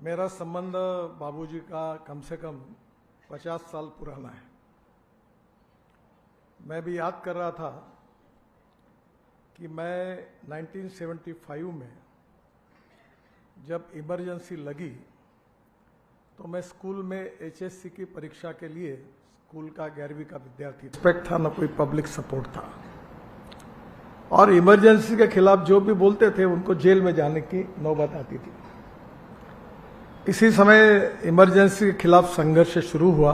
मेरा संबंध बाबूजी का कम से कम 50 साल पुराना है। मैं भी याद कर रहा था कि मैं 1975 में जब इमरजेंसी लगी तो मैं स्कूल में एचएससी की परीक्षा के लिए स्कूल का 11वीं का विद्यार्थी रिस्पेक्ट था, न कोई पब्लिक सपोर्ट था, और इमरजेंसी के खिलाफ जो भी बोलते थे उनको जेल में जाने की नौबत आती थी। इसी समय इमरजेंसी के खिलाफ संघर्ष शुरू हुआ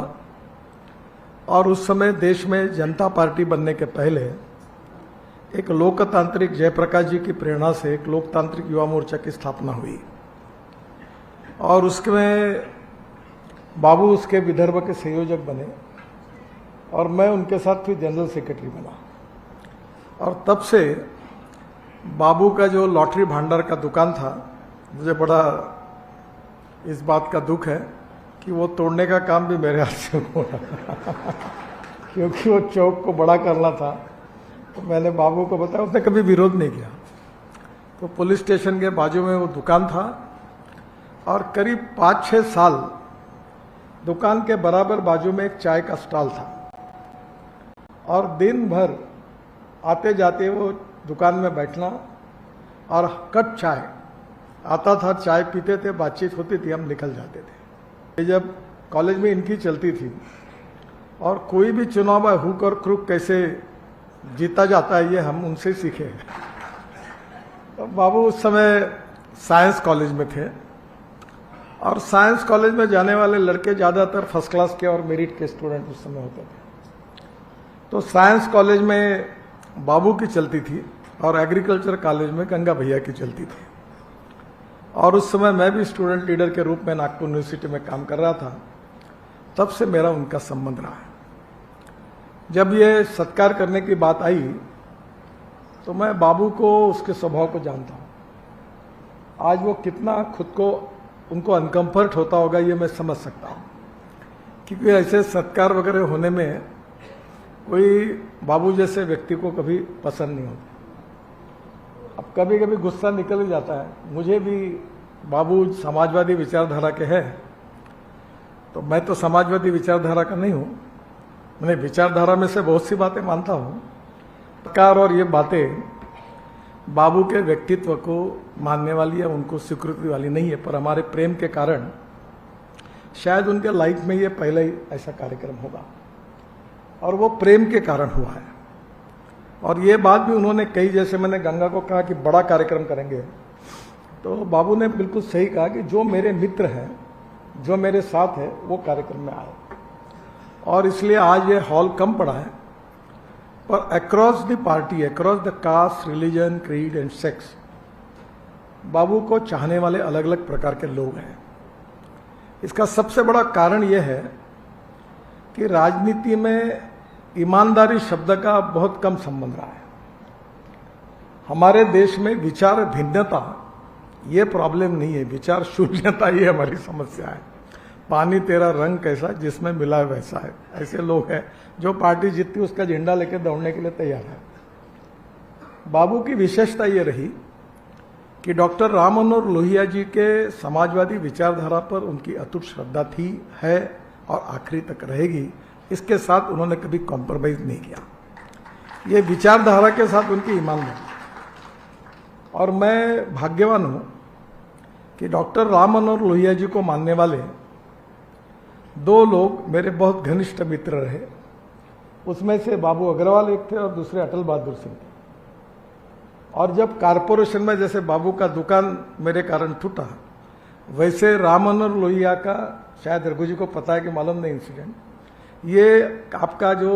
और उस समय देश में जनता पार्टी बनने के पहले एक लोकतांत्रिक जयप्रकाश जी की प्रेरणा से एक लोकतांत्रिक युवा मोर्चा की स्थापना हुई और उसमें बाबू उसके विदर्भ के संयोजक बने और मैं उनके साथ फिर जनरल सेक्रेटरी बना। और तब से बाबू का जो लॉटरी भांडार का दुकान था, मुझे बड़ा इस बात का दुख है कि वो तोड़ने का काम भी मेरे हाथ से हो रहा क्योंकि वो चौक को बड़ा करना था। तो मैंने बाबू को बताया, उसने कभी विरोध नहीं किया। तो पुलिस स्टेशन के बाजू में वो दुकान था और करीब 5-6 साल दुकान के बराबर बाजू में एक चाय का स्टॉल था और दिन भर आते जाते वो दुकान में बैठना और कट चाय आता था, चाय पीते थे, बातचीत होती थी, हम निकल जाते थे। जब कॉलेज में इनकी चलती थी और कोई भी चुनाव है हुक और क्रुक कैसे जीता जाता है ये हम उनसे सीखे। तो बाबू उस समय साइंस कॉलेज में थे और साइंस कॉलेज में जाने वाले लड़के ज़्यादातर फर्स्ट क्लास के और मेरिट के स्टूडेंट उस समय होते थे। तो साइंस कॉलेज में बाबू की चलती थी और एग्रीकल्चर कॉलेज में गंगा भैया की चलती थी। और उस समय मैं भी स्टूडेंट लीडर के रूप में नागपुर यूनिवर्सिटी में काम कर रहा था। तब से मेरा उनका संबंध रहा है। जब ये सत्कार करने की बात आई तो मैं बाबू को, उसके स्वभाव को जानता हूँ। आज वो कितना खुद को उनको अनकंफर्ट होता होगा ये मैं समझ सकता हूँ, क्योंकि ऐसे सत्कार वगैरह होने में कोई बाबू जैसे व्यक्ति को कभी पसंद नहीं होता। अब कभी कभी गुस्सा निकल ही जाता है। मुझे भी बाबू समाजवादी विचारधारा के हैं, तो मैं तो समाजवादी विचारधारा का नहीं हूँ। मैंने विचारधारा में से बहुत सी बातें मानता हूँ, सरकार और ये बातें बाबू के व्यक्तित्व को मानने वाली या उनको स्वीकृति वाली नहीं है, पर हमारे प्रेम के कारण शायद उनके लाइफ में ये पहला ही ऐसा कार्यक्रम होगा और वो प्रेम के कारण हुआ है। और ये बात भी उन्होंने कही, जैसे मैंने गंगा को कहा कि बड़ा कार्यक्रम करेंगे, तो बाबू ने बिल्कुल सही कहा कि जो मेरे मित्र हैं, जो मेरे साथ है, वो कार्यक्रम में आए। और इसलिए आज ये हॉल कम पड़ा है, पर across the party, across the caste, religion, creed and sex, बाबू को चाहने वाले अलग अलग प्रकार के लोग हैं। इसका सबसे बड़ा कारण यह है कि राजनीति में ईमानदारी शब्द का बहुत कम संबंध रहा है। हमारे देश में विचार भिन्नता ये प्रॉब्लम नहीं है, विचार शून्यता ये हमारी समस्या है। पानी तेरा रंग कैसा, जिसमें मिला है वैसा है। ऐसे लोग हैं जो पार्टी जीतती उसका झंडा लेकर दौड़ने के लिए तैयार है। बाबू की विशेषता ये रही कि डॉक्टर राम मनोहर लोहिया जी के समाजवादी विचारधारा पर उनकी अटूट श्रद्धा थी, है और आखिरी तक रहेगी। इसके साथ उन्होंने कभी कॉम्प्रोमाइज नहीं किया। ये विचारधारा के साथ उनकी ईमानदारी। और मैं भाग्यवान हूं कि डॉक्टर राम मनोहर लोहिया जी को मानने वाले 2 लोग मेरे बहुत घनिष्ठ मित्र रहे। उसमें से बाबू अग्रवाल एक थे और दूसरे अटल बहादुर सिंह थे। और जब कारपोरेशन में जैसे बाबू का दुकान मेरे कारण टूटा, वैसे राम मनोहर लोहिया का, शायद रघु जी को पता है कि मालूम नहीं इंसिडेंट, ये आपका जो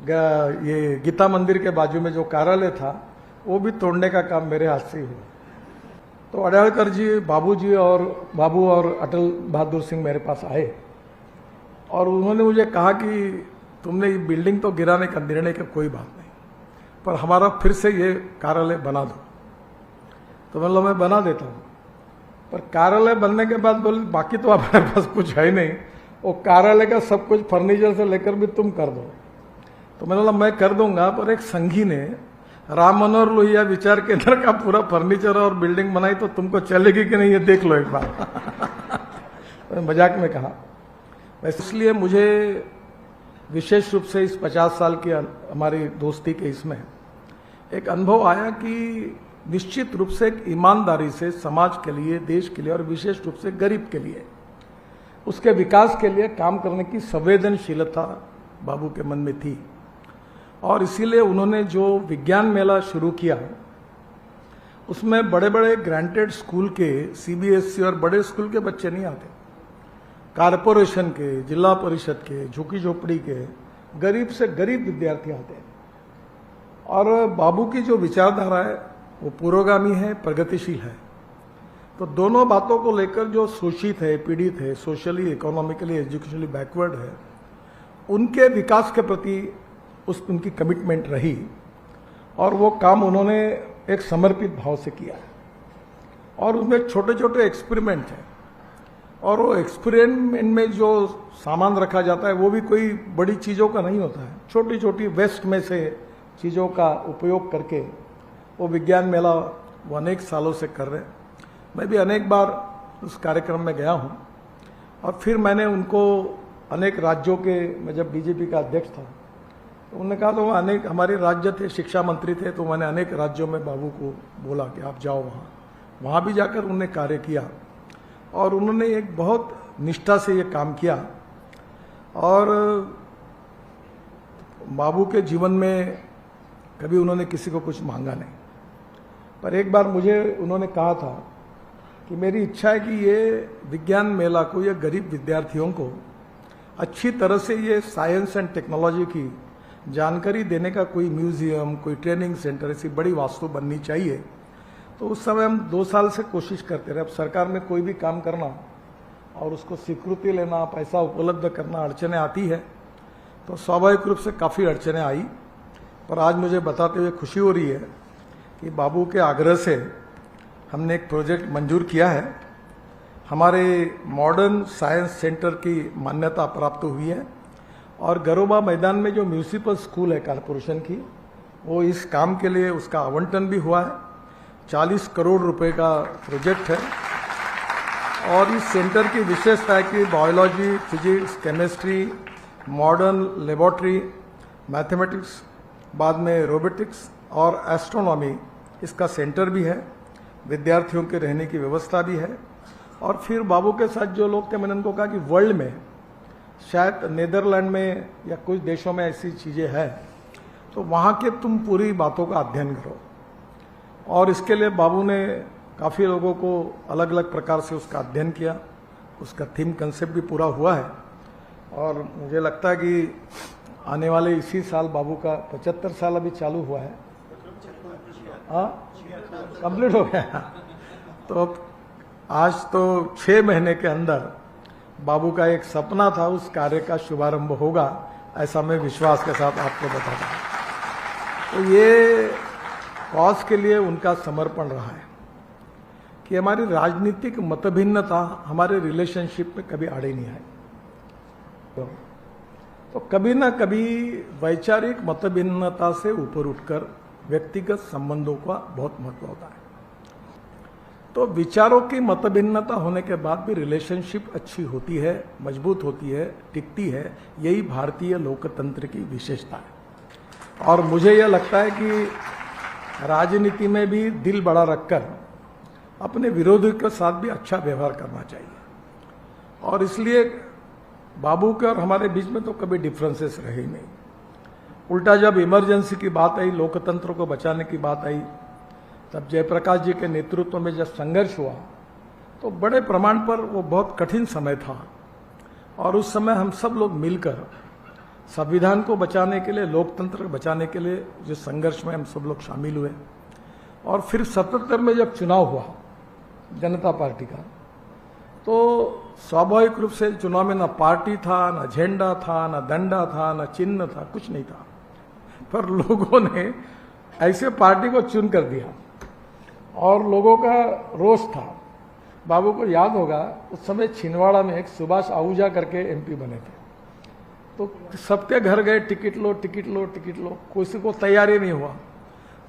ये गीता मंदिर के बाजू में जो कार्यालय था वो भी तोड़ने का काम मेरे हाथ से ही हुआ। तो अडालकर जी, बाबू और अटल बहादुर सिंह मेरे पास आए और उन्होंने मुझे कहा कि तुमने ये बिल्डिंग तो गिराने का निर्णय का कोई बात नहीं, पर हमारा फिर से ये कार्यालय बना दो। तो मतलब मैं बना देता हूँ, पर कार्यालय बनने के बाद बोले बाकी तो हमारे पास कुछ है नहीं, वो कार्यालय का सब कुछ फर्नीचर से लेकर भी तुम कर दो। तो मैंने बोला मैं कर दूंगा, पर एक संघी ने राम मनोहर लोहिया विचार केंद्र का पूरा फर्नीचर और बिल्डिंग बनाई तो तुमको चलेगी कि नहीं ये देख लो एक बार। मजाक में कहा। वैसे इसलिए मुझे विशेष रूप से इस 50 साल की हमारी दोस्ती के इसमें एक अनुभव आया कि निश्चित रूप से एक ईमानदारी से समाज के लिए, देश के लिए और विशेष रूप से गरीब के लिए, उसके विकास के लिए काम करने की संवेदनशीलता बाबू के मन में थी। और इसीलिए उन्होंने जो विज्ञान मेला शुरू किया, उसमें बड़े बड़े ग्रांटेड स्कूल के, सीबीएसई और बड़े स्कूल के बच्चे नहीं आते, कारपोरेशन के, जिला परिषद के, झुकी झोपड़ी के, गरीब से गरीब विद्यार्थी आते हैं। और बाबू की जो विचारधारा है वो पुरोगामी है, प्रगतिशील है। तो दोनों बातों को लेकर जो शोषित है, पीड़ित है, सोशली, इकोनॉमिकली, एजुकेशनली बैकवर्ड है, उनके विकास के प्रति उनकी कमिटमेंट रही और वो काम उन्होंने एक समर्पित भाव से किया। और उसमें छोटे छोटे एक्सपेरिमेंट हैं और वो एक्सपेरिमेंट में जो सामान रखा जाता है वो भी कोई बड़ी चीज़ों का नहीं होता है। छोटी छोटी वेस्ट में से चीज़ों का उपयोग करके वो विज्ञान मेला वो अनेक सालों से कर रहे हैं। मैं भी अनेक बार उस कार्यक्रम में गया हूँ और फिर मैंने उनको अनेक राज्यों के, मैं जब बीजेपी का अध्यक्ष था तो उन्होंने कहा, तो अनेक हमारे राज्य थे, शिक्षा मंत्री थे, तो मैंने अनेक राज्यों में बाबू को बोला कि आप जाओ वहाँ भी जाकर उन्होंने कार्य किया और उन्होंने एक बहुत निष्ठा से ये काम किया। और बाबू के जीवन में कभी उन्होंने किसी को कुछ मांगा नहीं, पर एक बार मुझे उन्होंने कहा था कि मेरी इच्छा है कि ये विज्ञान मेला को, ये गरीब विद्यार्थियों को अच्छी तरह से ये साइंस एंड टेक्नोलॉजी की जानकारी देने का कोई म्यूजियम, कोई ट्रेनिंग सेंटर, ऐसी बड़ी वास्तु बननी चाहिए। तो उस समय हम 2 साल से कोशिश करते रहे। अब सरकार में कोई भी काम करना और उसको स्वीकृति लेना, पैसा उपलब्ध करना, अड़चने आती है, तो स्वाभाविक रूप से काफ़ी अड़चने आई। पर आज मुझे बताते हुए खुशी हो रही है कि बाबू के आग्रह से हमने एक प्रोजेक्ट मंजूर किया है। हमारे मॉडर्न साइंस सेंटर की मान्यता प्राप्त हुई है और गरोबा मैदान में जो म्यूनिसिपल स्कूल है कारपोरेशन की, वो इस काम के लिए उसका आवंटन भी हुआ है। 40 करोड़ रुपए का प्रोजेक्ट है और इस सेंटर की विशेषता है कि biology, physics, chemistry, modern laboratory, mathematics, बाद में रोबोटिक्स और एस्ट्रोनॉमी, इसका सेंटर भी है। विद्यार्थियों के रहने की व्यवस्था भी है। और फिर बाबू के साथ जो लोग थे, मैंने उनको कहा कि वर्ल्ड में शायद नीदरलैंड में या कुछ देशों में ऐसी चीज़ें हैं, तो वहाँ के तुम पूरी बातों का अध्ययन करो। और इसके लिए बाबू ने काफ़ी लोगों को अलग अलग प्रकार से उसका अध्ययन किया। उसका थीम कंसेप्ट भी पूरा हुआ है और मुझे लगता है कि आने वाले इसी साल बाबू का 75 साल अभी चालू हुआ है। हाँ, कंप्लीट हो गया। तो आज तो 6 महीने के अंदर बाबू का एक सपना था, उस कार्य का शुभारंभ होगा, ऐसा मैं विश्वास के साथ आपको बताता हूँ। तो ये कॉज के लिए उनका समर्पण रहा है कि हमारी राजनीतिक मतभिन्नता हमारे रिलेशनशिप में कभी आड़े नहीं आई। तो कभी ना कभी वैचारिक मतभिन्नता से ऊपर उठकर व्यक्तिगत संबंधों का बहुत महत्व होता है। तो विचारों की मतभिन्नता होने के बाद भी रिलेशनशिप अच्छी होती है, मजबूत होती है, टिकती है। यही भारतीय लोकतंत्र की विशेषता है। और मुझे यह लगता है कि राजनीति में भी दिल बड़ा रखकर अपने विरोधी के साथ भी अच्छा व्यवहार करना चाहिए। और इसलिए बाबू के और हमारे बीच में तो कभी डिफरेंसेस रहे ही नहीं। उल्टा जब इमरजेंसी की बात आई, लोकतंत्र को बचाने की बात आई, तब जयप्रकाश जी के नेतृत्व में जब संघर्ष हुआ तो बड़े प्रमाण पर वो बहुत कठिन समय था। और उस समय हम सब लोग मिलकर संविधान को बचाने के लिए, लोकतंत्र को बचाने के लिए जो संघर्ष में हम सब लोग शामिल हुए। और फिर 77 में जब चुनाव हुआ जनता पार्टी का, तो स्वाभाविक रूप से चुनाव में ना पार्टी था, ना झंडा था, ना डंडा था, ना चिन्ह था, कुछ नहीं था। पर लोगों ने ऐसे पार्टी को चुन कर दिया और लोगों का रोष था। बाबू को याद होगा, उस समय छिंदवाड़ा में एक सुभाष आहूजा करके एमपी बने थे। तो सबके घर गए, टिकट लो, टिकट लो, टिकट लो, किसी को तैयारी नहीं हुआ।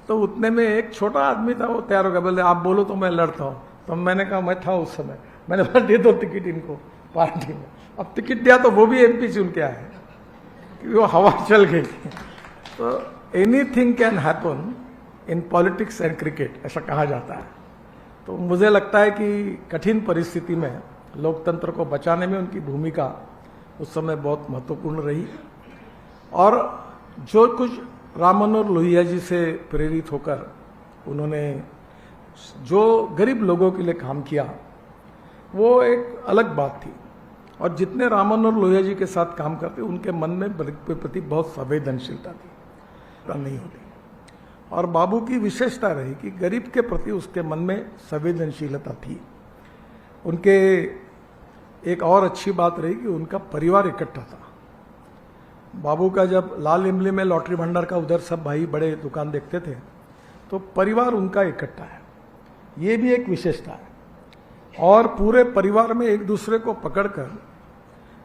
तो उतने में एक छोटा आदमी था, वो तैयार हो गया, बोले आप बोलो तो मैं लड़ता हूँ। तो मैंने कहा, मैं था उस समय, मैंने बोला दे दो टिकट इनको पार्टी में। अब टिकट दिया तो वो भी एमपी चुन के आए, क्योंकि वो हवा चल गई। तो anything can happen in politics and cricket, ऐसा कहा जाता है। तो मुझे लगता है कि कठिन परिस्थिति में लोकतंत्र को बचाने में उनकी भूमिका उस समय बहुत महत्वपूर्ण रही। और जो कुछ राम मनोहर लोहिया जी से प्रेरित होकर उन्होंने जो गरीब लोगों के लिए काम किया, वो एक अलग बात थी। और जितने राम मनोहर लोहिया जी के साथ काम करते, उनके मन में गरीब के प्रति बहुत संवेदनशीलता थी, नहीं होती। और बाबू की विशेषता रही कि गरीब के प्रति उसके मन में संवेदनशीलता थी। उनके एक और अच्छी बात रही कि उनका परिवार इकट्ठा था। बाबू का जब लाल इमली में लॉटरी भंडार का उधर सब भाई बड़े दुकान देखते थे, तो परिवार उनका इकट्ठा है, ये भी एक विशेषता है। और पूरे परिवार में एक दूसरे को पकड़कर,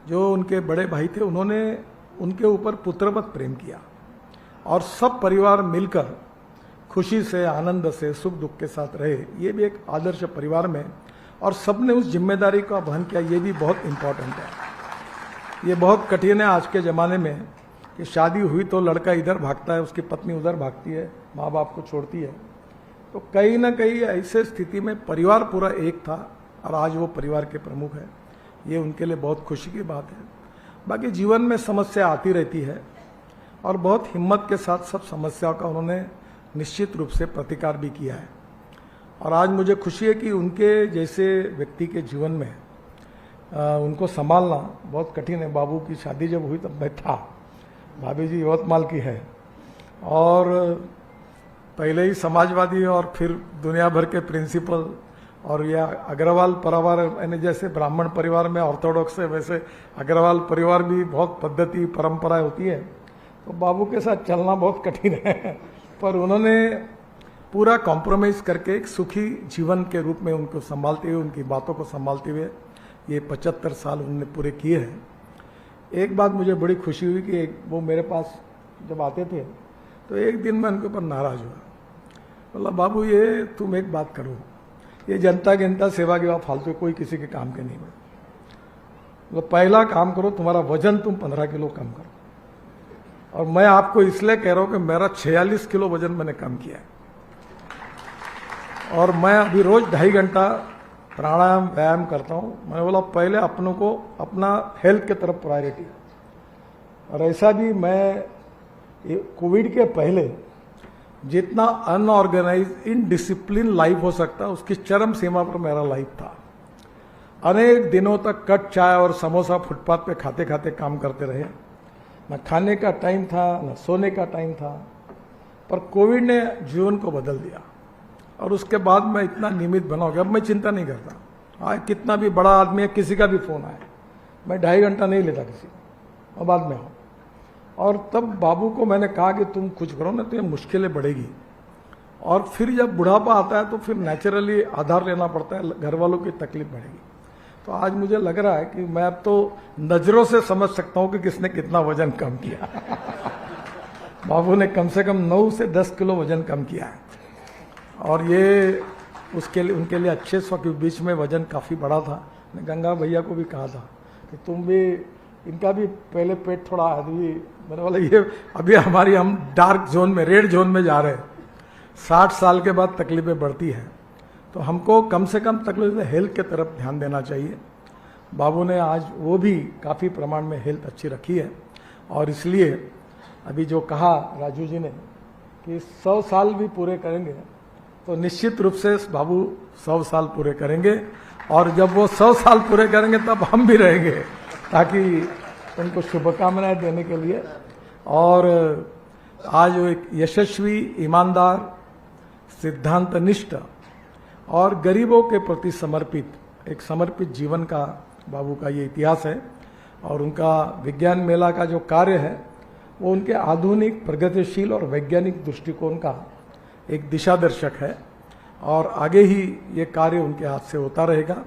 जो उनके बड़े भाई थे उन्होंने उनके ऊपर पुत्रवत प्रेम किया, और सब परिवार मिलकर खुशी से, आनंद से, सुख दुख के साथ रहे। ये भी एक आदर्श परिवार में, और सबने उस जिम्मेदारी का वहन किया, ये भी बहुत इंपॉर्टेंट है। ये बहुत कठिन है आज के ज़माने में कि शादी हुई तो लड़का इधर भागता है, उसकी पत्नी उधर भागती है, माँ बाप को छोड़ती है। तो कहीं ना कहीं ऐसे स्थिति में परिवार पूरा एक था, और आज वो परिवार के प्रमुख है। ये उनके लिए बहुत खुशी की बात है। बाकी जीवन में समस्या आती रहती है, और बहुत हिम्मत के साथ सब समस्याओं का उन्होंने निश्चित रूप से प्रतिकार भी किया है। और आज मुझे खुशी है कि उनके जैसे व्यक्ति के जीवन में उनको संभालना बहुत कठिन है। बाबू की शादी जब हुई तब मैं था, भाभी जी यवतमाल की है, और पहले ही समाजवादी और फिर दुनिया भर के प्रिंसिपल, और यह अग्रवाल परिवार यानी जैसे ब्राह्मण परिवार में ऑर्थोडॉक्स है, वैसे अग्रवाल परिवार भी बहुत पद्धति परंपरा होती है। तो बाबू के साथ चलना बहुत कठिन है, पर उन्होंने पूरा कॉम्प्रोमाइज करके एक सुखी जीवन के रूप में उनको संभालते हुए, उनकी बातों को संभालते हुए ये 75 साल उन्होंने पूरे किए हैं। एक बात मुझे बड़ी खुशी हुई कि वो मेरे पास जब आते थे तो एक दिन मैं उनके ऊपर नाराज हुआ। बोला बाबू ये तुम एक बात करो, ये जनता सेवा के बाद फालतू कोई किसी के काम के नहीं है। तो पहला काम करो, तुम्हारा वजन तुम 15 किलो कम करो। और मैं आपको इसलिए कह रहा हूं कि मेरा 46 किलो वजन मैंने कम किया है, और मैं अभी रोज 2.5 घंटा प्राणायाम व्यायाम करता हूं। मैंने बोला पहले अपनों को अपना हेल्थ के तरफ प्रायोरिटी। और ऐसा भी मैं कोविड के पहले जितना अनऑर्गेनाइज इनडिसिप्लिन लाइफ हो सकता, उसकी चरम सीमा पर मेरा लाइफ था। अनेक दिनों तक कट चाय और समोसा फुटपाथ पे खाते खाते काम करते रहे। न खाने का टाइम था, न सोने का टाइम था। पर कोविड ने जीवन को बदल दिया, और उसके बाद मैं इतना नियमित बना हो गया। अब मैं चिंता नहीं करता। आज कितना भी बड़ा आदमी है, किसी का भी फोन आए, मैं 2.5 घंटा नहीं लेता किसी को, और बाद में आओ। और तब बाबू को मैंने कहा कि तुम कुछ करो ना, तो ये मुश्किलें बढ़ेगी। और फिर जब बुढ़ापा आता है तो फिर नेचुरली आधार लेना पड़ता है, घर वालों की तकलीफ बढ़ेगी। तो आज मुझे लग रहा है कि मैं अब तो नजरों से समझ सकता हूं कि किसने कितना वजन कम किया। बाबू ने कम से कम 9 से 10 किलो वजन कम किया है, और ये उसके लिए उनके लिए अच्छे के बीच में वजन काफ़ी बड़ा था। मैं गंगा भैया को भी कहा था कि तुम भी, इनका भी पहले पेट थोड़ा आदमी, मैंने बोला ये अभी हमारी हम डार्क जोन में, रेड जोन में जा रहे हैं। 60 साल के बाद तकलीफें बढ़ती हैं, तो हमको कम से कम तकलीफ हेल्थ के तरफ ध्यान देना चाहिए। बाबू ने आज वो भी काफ़ी प्रमाण में हेल्थ अच्छी रखी है, और इसलिए अभी जो कहा राजू जी ने कि 100 साल भी पूरे करेंगे, तो निश्चित रूप से बाबू 100 साल पूरे करेंगे। और जब वो 100 साल पूरे करेंगे तब हम भी रहेंगे, ताकि उनको शुभकामनाएं देने के लिए। और आज वो एक यशस्वी, ईमानदार, सिद्धांतनिष्ठ और गरीबों के प्रति समर्पित, एक समर्पित जीवन का बाबू का ये इतिहास है। और उनका विज्ञान मेला का जो कार्य है, वो उनके आधुनिक, प्रगतिशील और वैज्ञानिक दृष्टिकोण का एक दिशा दर्शक है, और आगे ही ये कार्य उनके हाथ से होता रहेगा।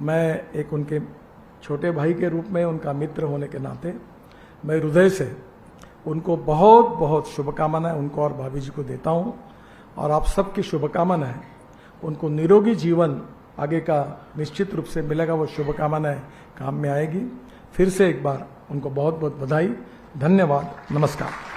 मैं एक उनके छोटे भाई के रूप में, उनका मित्र होने के नाते, मैं हृदय से उनको बहुत बहुत शुभकामनाएं उनको और भाभी जी को देता हूं। और आप सबकी शुभकामनाएं उनको निरोगी जीवन आगे का निश्चित रूप से मिलेगा, वो शुभकामनाएं काम में आएगी। फिर से एक बार उनको बहुत बहुत बधाई, धन्यवाद, नमस्कार।